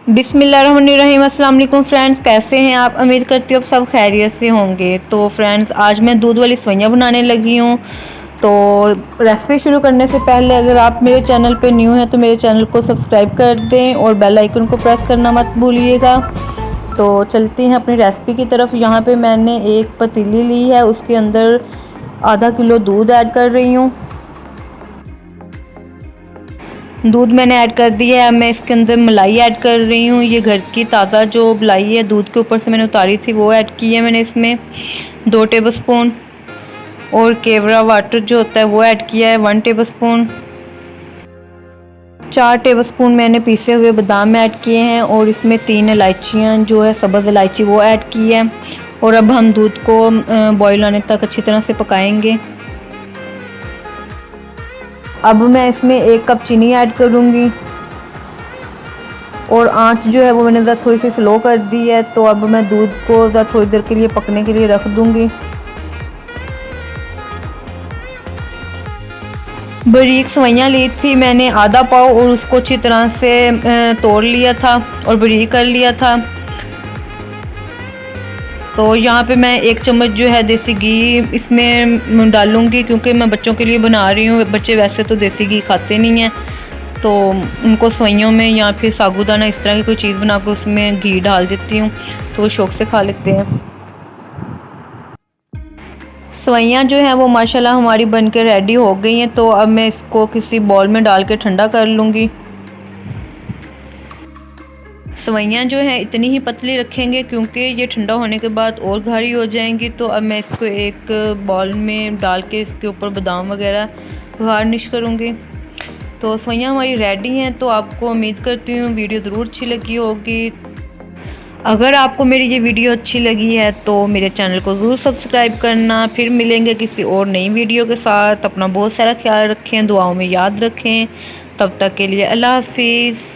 बिस्मिल्लाहिर्रहमानिर्रहीम। अस्सलाम वालेकुम फ्रेंड्स, कैसे हैं आप? उम्मीद करती हूँ आप सब खैरियत से होंगे। तो फ्रेंड्स, आज मैं दूध वाली सेवइयाँ बनाने लगी हूँ। तो रेसिपी शुरू करने से पहले अगर आप मेरे चैनल पे न्यू हैं तो मेरे चैनल को सब्सक्राइब कर दें और बेल आइकन को प्रेस करना मत भूलिएगा। तो चलते हैं अपनी रेसिपी की तरफ। यहाँ पे मैंने एक पतीली ली है, उसके अंदर आधा किलो दूध ऐड कर रही हूँ। दूध मैंने ऐड कर दिया है। मैं इसके अंदर मलाई ऐड कर रही हूँ। ये घर की ताज़ा जो मलाई है दूध के ऊपर से मैंने उतारी थी, वो ऐड की है मैंने इसमें 2 टेबलस्पून। और केवड़ा वाटर जो होता है वो ऐड किया है 1 टेबलस्पून। 4 टेबलस्पून मैंने पीसे हुए बादाम ऐड किए हैं और इसमें 3 इलायचियाँ जो है सब्ज़ इलायची वो ऐड की है। और अब हम दूध को बॉयल आने तक अच्छी तरह से पकाएंगे। अब मैं इसमें 1 कप चीनी ऐड करूँगी और आंच जो है वो मैंने ज़रा थोड़ी सी स्लो कर दी है। तो अब मैं दूध को ज़रा थोड़ी देर के लिए पकने के लिए रख दूँगी। बारीक सेवइयाँ ली थी मैंने आधा पाव और उसको अच्छी तरह से तोड़ लिया था और बारीक कर लिया था। तो यहाँ पे मैं 1 चम्मच जो है देसी घी इसमें डालूँगी, क्योंकि मैं बच्चों के लिए बना रही हूँ। बच्चे वैसे तो देसी घी खाते नहीं हैं, तो उनको सेवइयों में या फिर साबूदाना इस तरह की कोई चीज़ बना कर उसमें घी डाल देती हूँ, तो वो शौक़ से खा लेते हैं। सेवइयाँ जो हैं वो माशाल्लाह हमारी बन के रेडी हो गई हैं। तो अब मैं इसको किसी बॉल में डाल के ठंडा कर लूँगी। सेवइयाँ जो है इतनी ही पतली रखेंगे क्योंकि ये ठंडा होने के बाद और गाढ़ी हो जाएंगी। तो अब मैं इसको एक बॉल में डाल के इसके ऊपर बादाम वगैरह गार्निश करूँगी। तो सेवइयाँ हमारी रेडी हैं। तो आपको उम्मीद करती हूँ वीडियो ज़रूर अच्छी लगी होगी। अगर आपको मेरी ये वीडियो अच्छी लगी है तो मेरे चैनल को ज़रूर सब्सक्राइब करना। फिर मिलेंगे किसी और नई वीडियो के साथ। अपना बहुत सारा ख्याल रखें, दुआओं में याद रखें। तब तक के लिए अल्लाह हाफिज़।